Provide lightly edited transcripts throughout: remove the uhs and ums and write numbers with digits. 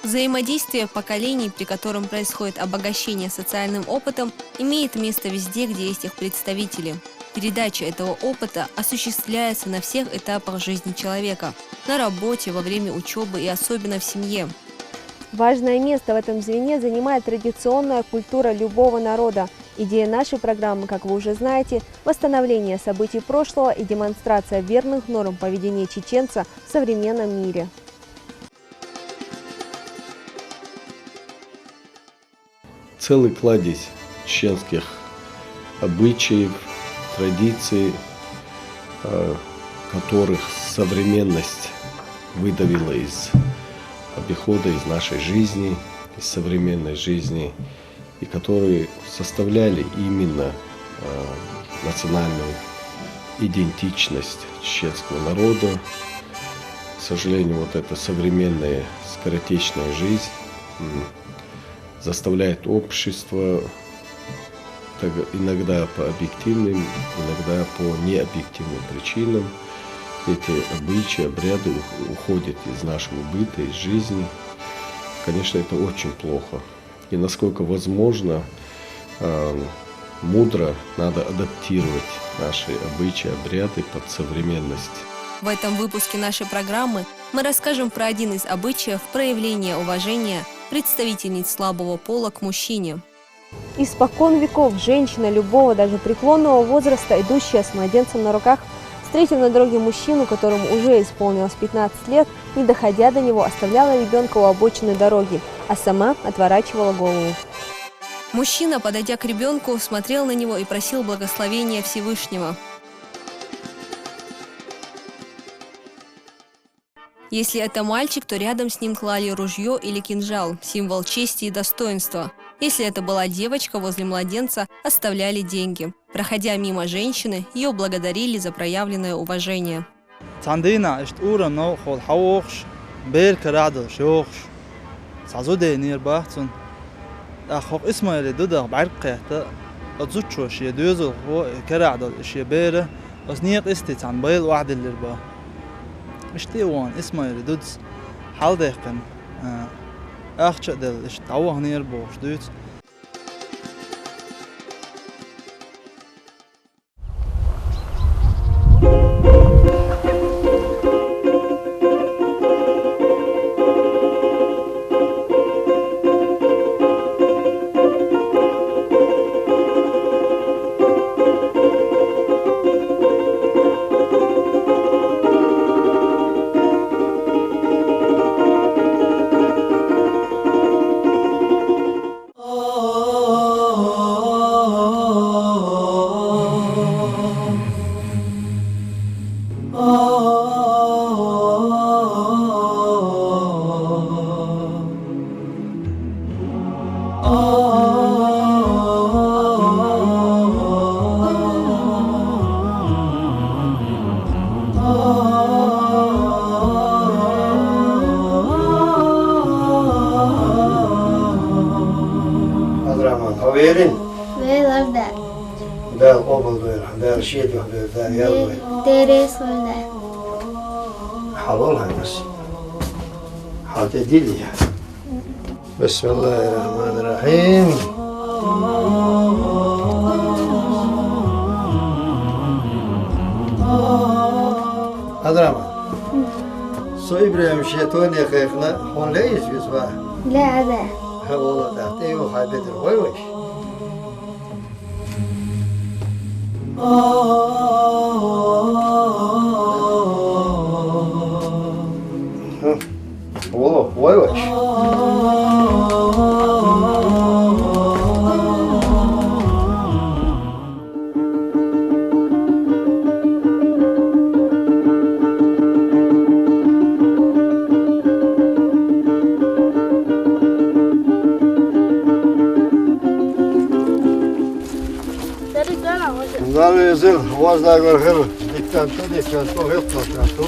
Взаимодействие поколений, при котором происходит обогащение социальным опытом, имеет место везде, где есть их представители. Передача этого опыта осуществляется на всех этапах жизни человека – на работе, во время учебы и особенно в семье. Важное место в этом звене занимает традиционная культура любого народа. Идея нашей программы, как вы уже знаете, восстановление событий прошлого и демонстрация верных норм поведения чеченца в современном мире. Целый кладезь чеченских обычаев, традиций, которых современность выдавила из обихода, из нашей жизни, из современной жизни, и которые составляли именно национальную идентичность чеченского народа. К сожалению, вот эта современная скоротечная жизнь заставляет общество иногда по объективным, иногда по необъективным причинам. Эти обычаи, обряды уходят из нашего быта, из жизни. Конечно, это очень плохо. И насколько возможно, мудро надо адаптировать наши обычаи, обряды под современность. В этом выпуске нашей программы мы расскажем про один из обычаев проявления уважения представительниц слабого пола к мужчине. Испокон веков женщина любого, даже преклонного возраста, идущая с младенцем на руках, встретив на дороге мужчину, которому уже исполнилось 15 лет, не доходя до него, оставляла ребенка у обочины дороги, а сама отворачивала голову. Мужчина, подойдя к ребенку, смотрел на него и просил благословения Всевышнего. Если это мальчик, то рядом с ним клали ружье или кинжал, символ чести и достоинства. Если это была девочка, возле младенца оставляли деньги. Проходя мимо женщины, ее благодарили за проявленное уважение. Verin. Verin da. Da obul ver. Da şey diyor da ya. Teres oldu. Halal hangi? Hadi dil ya. Bismillahirrahmanirrahim. Adraman. So İbrahim şeytan yakayıkna honleyiz biz var. La da. Ha ola da. Teyo haybedir vay vay. Ola vay vay. Dalej zyl, ważna gorchyl, dyktantu, hypnotantu.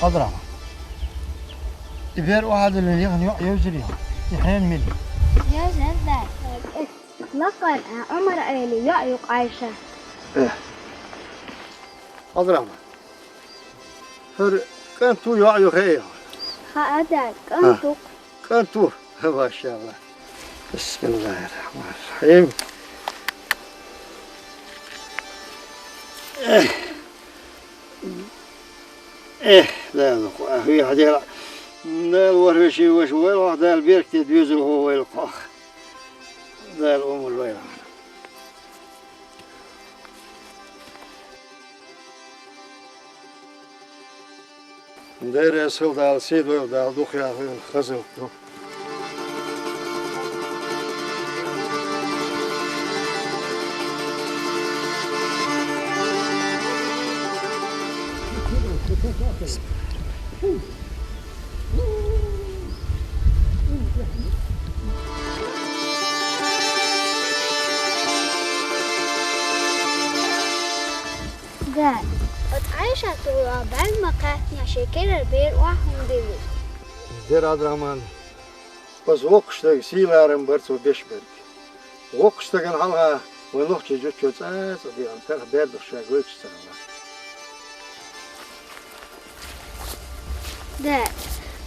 أضرع يبير واحد اللي يجري يحين ملي يا زلمة لقد عمر أيلي يعيق عايشة أضرع هر كنتو يعيق هي هذا كنتو ما شاء الله بسم الله الرحمن الرحيم لا هي هذه لا الورشي وشوي واحد البيرك تدوزل هو يلقاه ذا الأم الويلة داير يسهل ذا السيد وذا الدخيا الخزل ده عايشة طول بعلمك شكل البير واحد ديوز دير عبد الرحمن بس وقشتك سيلارم برتو بيشبرك وقشتك نحلها ونوحش جوتشو تساس دي أنتر بيردو شاقويتش سنة ده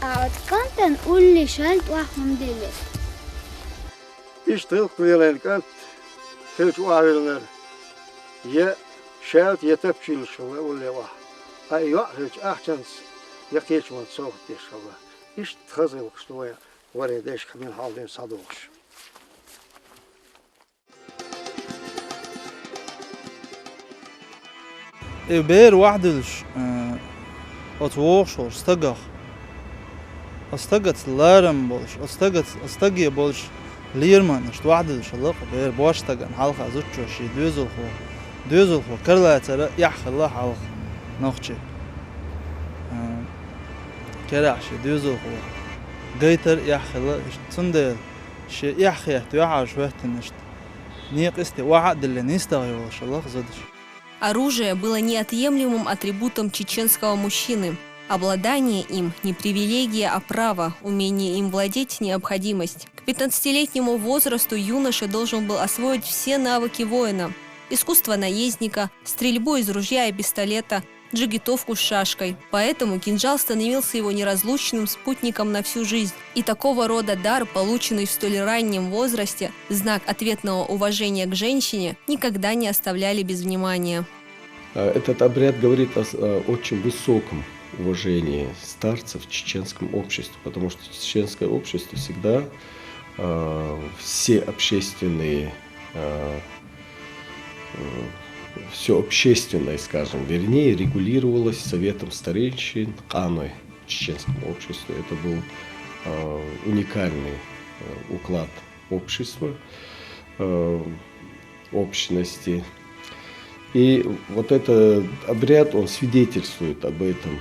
أعد كنت نقول لي شلت واحد ديوز يشتغل كويلين كانت كلش واحد يا شالت يتبشي الشغل ولا واحد أيوة هيك أحسن يقيش من صوت الشغل إيش تخزل شوية وريدش كمين حالين صدوقش بير واحدلش أتوقش استقت لارم بولش استقي بولش ليرمان اشت واحدلش الله بير بواشتقن حلقة زوجو شي دوزل خو كرلا ترى يحخ الله حلق نوخشي كراش دوزل خو قيتر يحخ الله تصندل شي يحخ يحتو يحاش وقتنشت نيق استي واحد اللي نستغيوش الله زادش. Оружие было неотъемлемым атрибутом чеченского мужчины. Обладание им – не привилегия, а право, умение им владеть – необходимость. К 15-летнему возрасту юноша должен был освоить все навыки воина – искусство наездника, стрельбу из ружья и пистолета, джигитовку с шашкой. Поэтому кинжал становился его неразлучным спутником на всю жизнь. И такого рода дар, полученный в столь раннем возрасте, знак ответного уважения к женщине, никогда не оставляли без внимания. Этот обряд говорит о очень высоком уважении старцев в чеченском обществе, потому что в чеченское общество всегда все общественные все общественное, скажем, вернее, регулировалось советом старейшин, ханой в чеченском обществе. Это был уникальный уклад общества, общности. И вот этот обряд, он свидетельствует об этом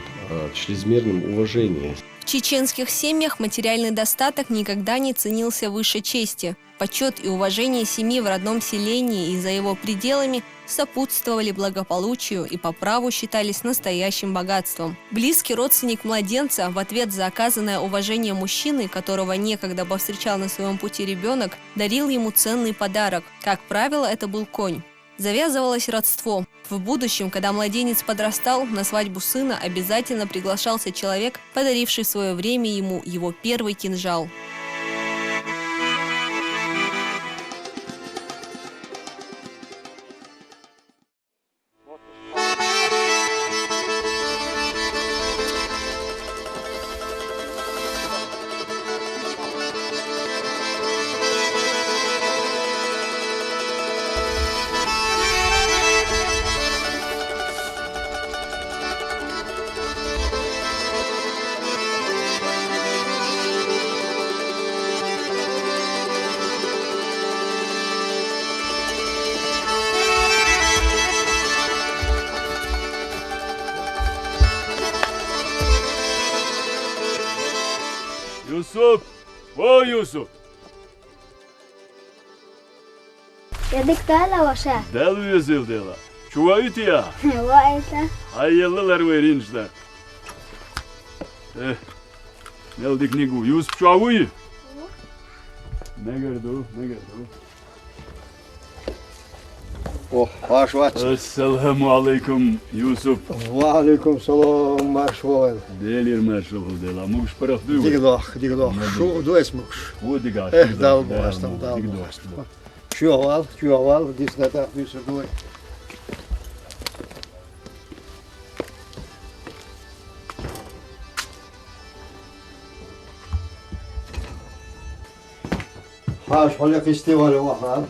чрезмерном уважении. В чеченских семьях материальный достаток никогда не ценился выше чести. Почет и уважение семьи в родном селении и за его пределами сопутствовали благополучию и по праву считались настоящим богатством. Близкий родственник младенца в ответ за оказанное уважение мужчины, которого некогда повстречал на своем пути ребенок, дарил ему ценный подарок. Как правило, это был конь. Завязывалось родство. В будущем, когда младенец подрастал, на свадьбу сына обязательно приглашался человек, подаривший в свое время ему его первый кинжал. Yusuf! O Yusuf! يا دكتور وشاه Del yüzül dela. Çuvayıt ya. وقتها Hayırlılar verinçler. Meldik nigu. Yusuf şu avuyu. Ne gördü? Ne gördü? Oh, baş vaç. Esselamu aleyküm Yusuf. Ve aleyküm selam, marşval. Delir marşalı dela. Muş paraf duyu. Digdoh. Şu du esmuş. Bu diga. Dal boğazdan, dal boğazdan. Şu aval, disnata, düsü du. Haş, hola festivali vahal.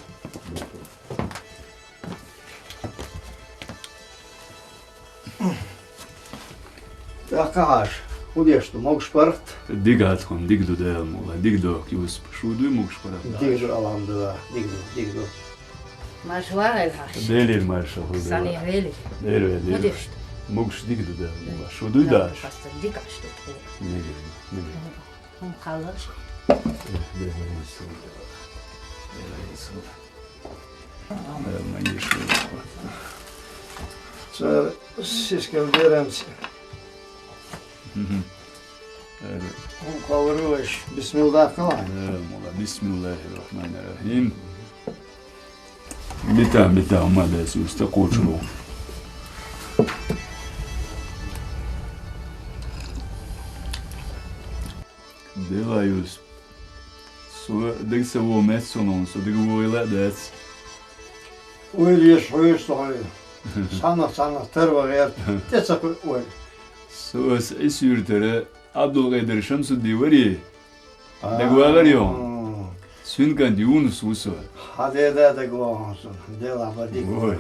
Haş, udješto, moguš parat? Diga atkom, digdu del mula. Digdu Yusuf. Şu duyu muş paraf. Digdu, alhamdulillah, digdu. Maar zwaar haast. Delir marşalı Sani dela. veli. Delir. Modest. Muş digdu del mula. Şu duyu daş. Pasta dikast op. Ne gördü? Kalır. Sonra siskal veremsi. Kavuruş, bismillah kılan. Bismillahirrahmanirrahim. Bita umadesi usta koçlu. Devayus. Så det så var mest sånn så det går illa det. Uyliş, soy. Sana, terva yer. Tetsak uy. Så sürtere Abdülkadir Şamsu divari. Det går jo. Sünkan Yunus usu. Hadi de gåhansun. Dela var dik. Oy.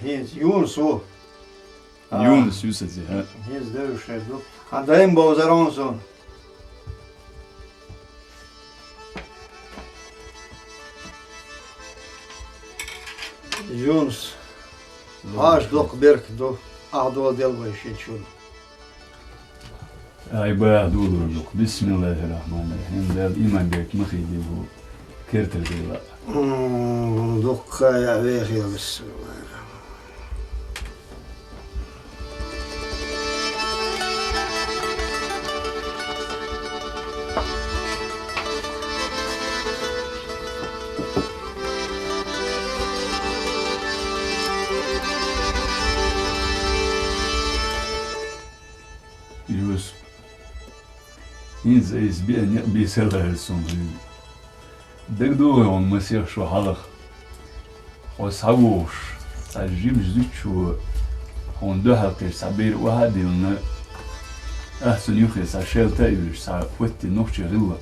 Hins Yunsu. Yunus usu ha. Hins dövüşerdu. Handayım bozaronsun. Yunus. Haş dok berk do. Ahdo delva işin. Ay bayağı dolurluk. Bismillahirrahmanirrahim. Del iman bek mahidi bu. Kertir dela. Dok ya vehi bismillah. Yusuf. İnze bir seler sonu. Degdo on masih şu halık. O savuş. Sajim züçü. On döhakir sabir vahadilna. Ahsun yukhis aşel tayuş sa vetti nokçı gılla.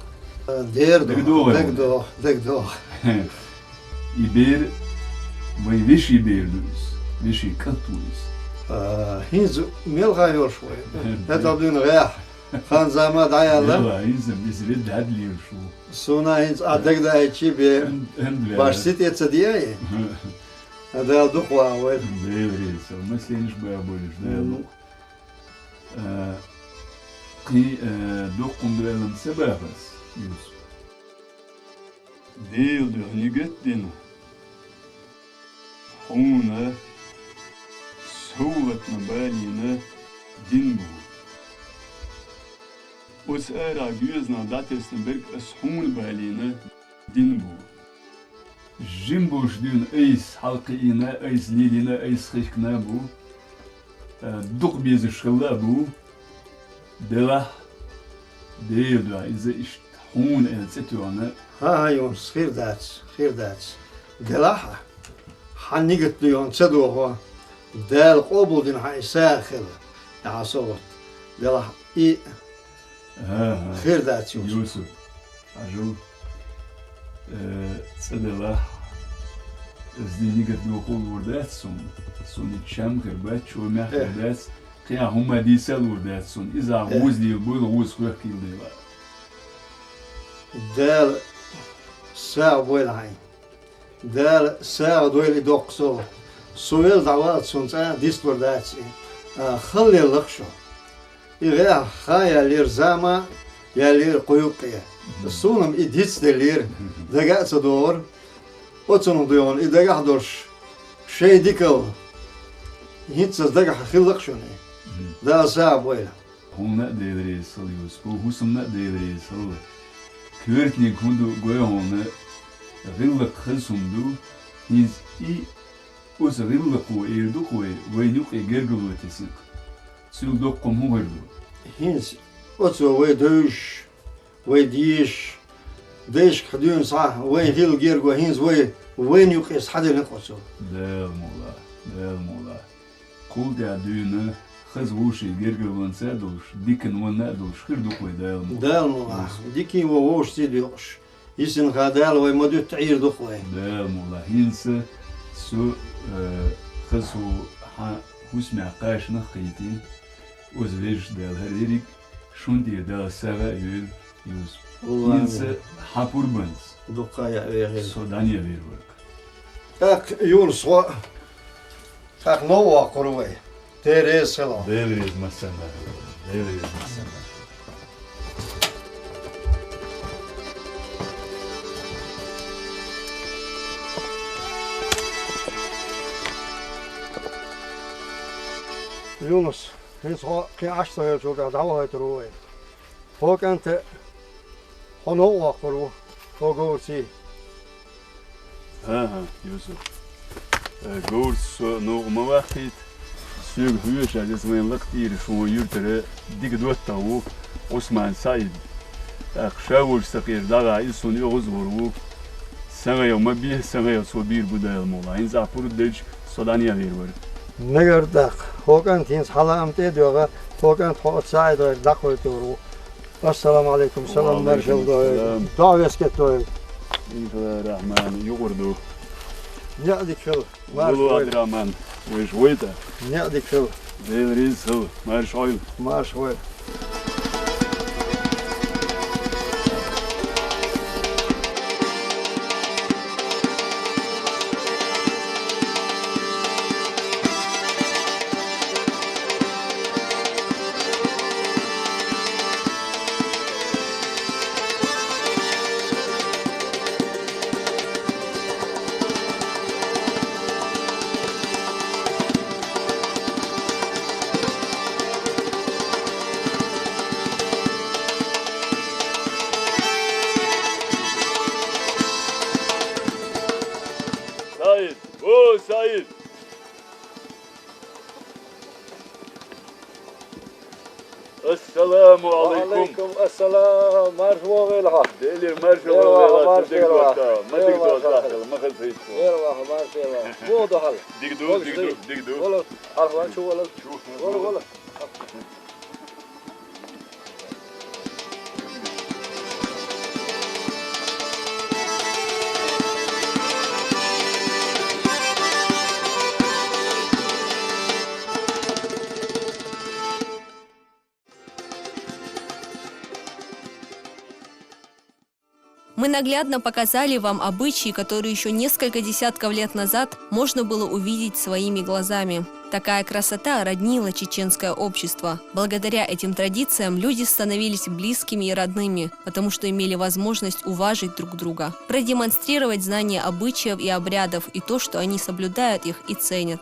Degdo. İber ve viş iberdüz. Vişi katuyuz. Hins milga yoşvoy. Netadun gayah. Khan zama dayalı. Yalla izin vid hadli şu. Suna hins adegda içi bir başsit etse diye. Hada dukwa ve. Devriz. Mesleğiniz bayağı boyuş. Dayalı. Ki dokun duyalım sebebas. Yusuf. Değil diyor. Nigettin. Huna. Soğuk mabalina din bu. Usara gözna datesni berk ashun balina din bu. Jimboş dün eys halqina, eys lilina, eys xikna bu. Duk bizi şılla bu. Delah değil diyor. İze iş hun elsetüana. Ha Yunus, khirdats. Delaha. Hanniget diyon sedoho. Del qobudin hay sakhil. Ya sawt. Delah i khirdats Yunus. Yusuf. Ajul. Sedelah. Zdini gat do qol wordat son. Son içam kırbat şu mehrbas. Qiya huma disal wordat son. İza wuzli bul wuz khakil dela. Del sa boylahay. Del sa doyli dokso. Suel davat sonsa distordaci. Khalli laqsho. İga khaya lirzama yalir quyuqiya. Sunum idits delir. Daga sador. Otsunum duyon idaga dorsh. Şey dikal. Hitsas daga khillaqshoni. Da sa boyla. Hona devresi alıyoruz. Bu husumna devresi alıyor. Kürtni kundu goyona rıllık hısumdu. Hiz i us rıllık o erdu koy veynuk gergövötesik. Süldok komu verdu. Hiz oso ve dövüş ve diş deş kadın sah ve hil gergo hiz ve veynuk es hadel koso. Del mola. Kul da düğünü Хыз уши гергеван садуш, дикен ван надуш, хирду кой дал. Дал мула, дики вош сидюш. Исен хадал вай мадут таир духвай. Дал мула, хинса су хызу хусмя каш нахити, узвеш дал харирик, шунди дал сага юл юз. Хинса хапурбанс. Дукая вегел. Содания вервак. Так юл сва. Так нова курвай. Терес села. Devriz masana. Devriz masana. Yunus, hins ha ki ashta ya çoga dava etruwe. Hokante hono wakuru. Hogo si. Ha, Yusuf. Gours nog wachit. Sög hüş az men laqtir şu yurtere dik dotta u Osman Said. Akşavul sakir daga isun yozur u. Sana yoma bir sana sobir budal mola. In zapur dej Sodania verwer. Negerdak. Hokant hins halam te diyoga. Hokant hot Said dakho etru. Assalamu alaikum. Selam merhaba. Davet kettoy. İnşallah Rahman yugurdu. Nyadik fil. Bulu Abdurrahman. Wesh weta. Nyadik fil. Devriz hıl. Marş oil. Marş oil. Said. O Said. Assalamu alaikum. Assalam. Marhaba velha. Delir marşallah. Madik dosta. Mahal fayt. Eyvallah, marhaba. Bu da hal. Digdu. Valla arvan şu valla. Valla. Мы наглядно показали вам обычаи, которые еще несколько десятков лет назад можно было увидеть своими глазами. Такая красота роднила чеченское общество. Благодаря этим традициям люди становились близкими и родными, потому что имели возможность уважить друг друга, продемонстрировать знание обычаев и обрядов и то, что они соблюдают их и ценят.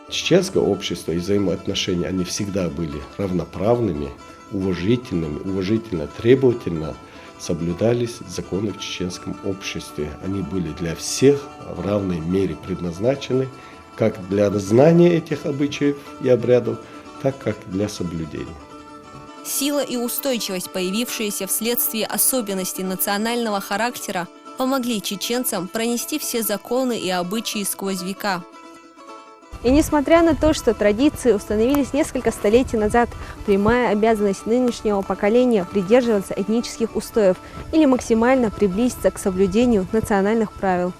Чеченское общество и взаимоотношения, они всегда были равноправными, уважительно, требовательно соблюдались законы в чеченском обществе. Они были для всех в равной мере предназначены, как для знания этих обычаев и обрядов, так как для соблюдения. Сила и устойчивость, появившиеся вследствие особенностей национального характера, помогли чеченцам пронести все законы и обычаи сквозь века. И несмотря на то, что традиции установились несколько столетий назад, прямая обязанность нынешнего поколения придерживаться этнических устоев или максимально приблизиться к соблюдению национальных правил.